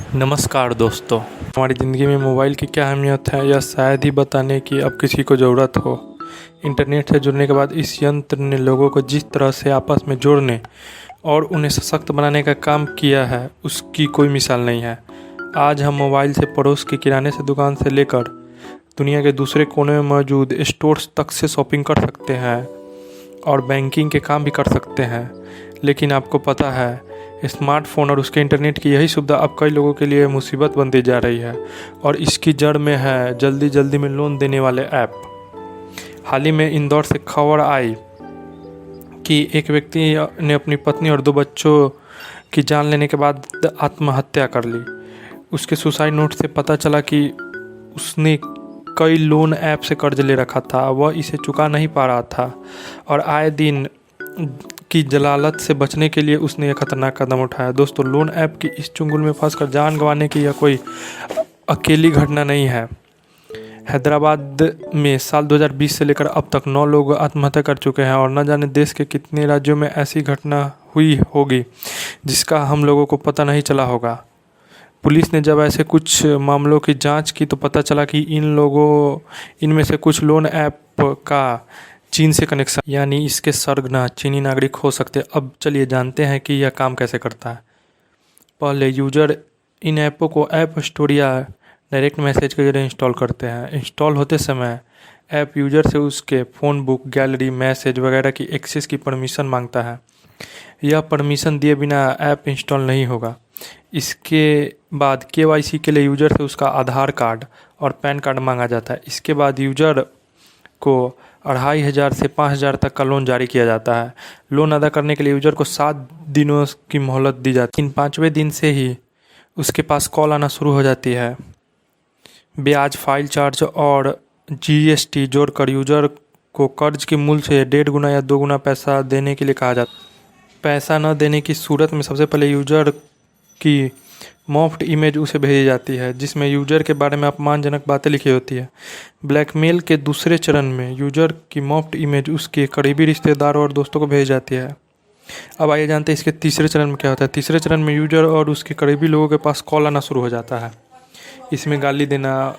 नमस्कार दोस्तों। हमारी ज़िंदगी में मोबाइल की क्या अहमियत है यह शायद ही बताने की अब किसी को ज़रूरत हो। इंटरनेट से जुड़ने के बाद इस यंत्र ने लोगों को जिस तरह से आपस में जोड़ने और उन्हें सशक्त बनाने का काम किया है उसकी कोई मिसाल नहीं है। आज हम मोबाइल से पड़ोस की किराने से दुकान से लेकर दुनिया के दूसरे कोने में मौजूद स्टोर्स तक से शॉपिंग कर सकते हैं और बैंकिंग के काम भी कर सकते हैं। लेकिन आपको पता है, स्मार्टफ़ोन और उसके इंटरनेट की यही सुविधा अब कई लोगों के लिए मुसीबत बनती जा रही है और इसकी जड़ में है जल्दी जल्दी में लोन देने वाले ऐप। हाल ही में इंदौर से खबर आई कि एक व्यक्ति ने अपनी पत्नी और 2 बच्चों की जान लेने के बाद आत्महत्या कर ली। उसके सुसाइड नोट से पता चला कि उसने कई लोन ऐप से कर्ज ले रखा था, वह इसे चुका नहीं पा रहा था और आए दिन की जलालत से बचने के लिए उसने यह खतरनाक कदम उठाया। दोस्तों, लोन ऐप की इस चुंगल में फंसकर जान गंवाने की यह कोई अकेली घटना नहीं है। हैदराबाद में साल 2020 से लेकर अब तक 9 लोग आत्महत्या कर चुके हैं और न जाने देश के कितने राज्यों में ऐसी घटना हुई होगी जिसका हम लोगों को पता नहीं चला होगा। पुलिस ने जब ऐसे कुछ मामलों की जांच की तो पता चला कि इनमें से कुछ लोन ऐप का चीन से कनेक्शन, यानी इसके सरगना चीनी नागरिक हो सकते हैं। अब चलिए जानते हैं कि यह काम कैसे करता है। पहले यूजर इन ऐपों को ऐप स्टोर या डायरेक्ट मैसेज के जरिए इंस्टॉल करते हैं। इंस्टॉल होते समय ऐप यूजर से उसके फ़ोन बुक, गैलरी, मैसेज वगैरह की एक्सेस की परमिशन मांगता है। यह परमिशन दिए बिना ऐप इंस्टॉल नहीं होगा। इसके बाद KYC के लिए यूजर से उसका आधार कार्ड और पैन कार्ड मांगा जाता है। इसके बाद यूजर को 2500 से 5000 तक का लोन जारी किया जाता है। लोन अदा करने के लिए यूजर को 7 दिनों की मोहलत दी जाती है। इन 5वें दिन से ही उसके पास कॉल आना शुरू हो जाती है। ब्याज, फाइल चार्ज और GST जोड़कर यूजर को कर्ज के मूल्य से 1.5 गुना या 2 गुना पैसा देने के लिए कहा जाता है। पैसा न देने की सूरत में सबसे पहले यूजर की मॉफ्ड इमेज उसे भेजी जाती है जिसमें यूजर के बारे में अपमानजनक बातें लिखी होती है। ब्लैकमेल के दूसरे चरण में यूजर की मॉफ्ड इमेज उसके करीबी रिश्तेदारों और दोस्तों को भेजी जाती है। अब आइए जानते हैं इसके तीसरे चरण में क्या होता है। तीसरे चरण में यूजर और उसके करीबी लोगों के पास कॉल आना शुरू हो जाता है। इसमें गाली देना,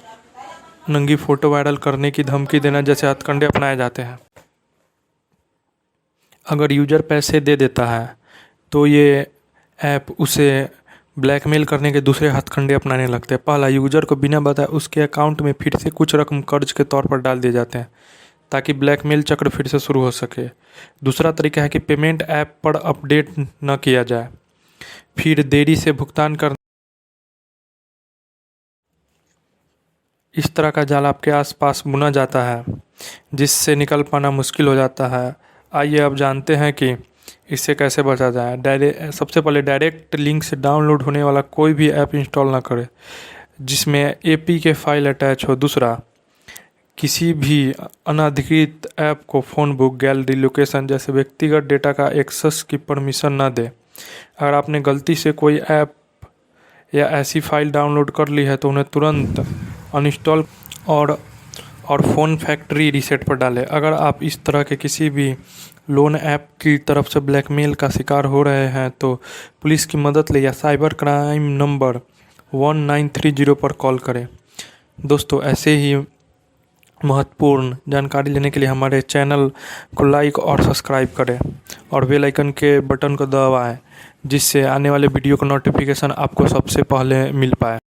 नंगी फ़ोटो वायरल करने की धमकी देना जैसे हथकंडे अपनाए जाते हैं। अगर यूजर पैसे दे देता है तो ये ऐप उसे ब्लैकमेल करने के दूसरे हथकंडे अपनाने लगते हैं। पहला, यूजर को बिना बताए उसके अकाउंट में फिर से कुछ रकम कर्ज के तौर पर डाल दिए जाते हैं ताकि ब्लैकमेल चक्र फिर से शुरू हो सके। दूसरा तरीका है कि पेमेंट ऐप पर अपडेट न किया जाए, फिर देरी से भुगतान करना। इस तरह का जाल आपके आसपास बुना जाता है जिससे निकल पाना मुश्किल हो जाता है। आइए अब जानते हैं कि इससे कैसे बचा जाए। सबसे पहले डायरेक्ट लिंक से डाउनलोड होने वाला कोई भी ऐप इंस्टॉल ना करें जिसमें APK फाइल अटैच हो। दूसरा, किसी भी अनधिकृत ऐप को फ़ोन बुक, गैलरी, लोकेशन जैसे व्यक्तिगत डेटा का एक्सेस की परमिशन ना दें। अगर आपने गलती से कोई ऐप या ऐसी फाइल डाउनलोड कर ली है तो उन्हें तुरंत अनइंस्टॉल और फ़ोन फैक्ट्री रीसेट पर डालें। अगर आप इस तरह के किसी भी लोन ऐप की तरफ से ब्लैकमेल का शिकार हो रहे हैं तो पुलिस की मदद लें या साइबर क्राइम नंबर 1930 पर कॉल करें। दोस्तों, ऐसे ही महत्वपूर्ण जानकारी लेने के लिए हमारे चैनल को लाइक और सब्सक्राइब करें और बेल आइकन के बटन को दबाएं जिससे आने वाले वीडियो का नोटिफिकेशन आपको सबसे पहले मिल पाए।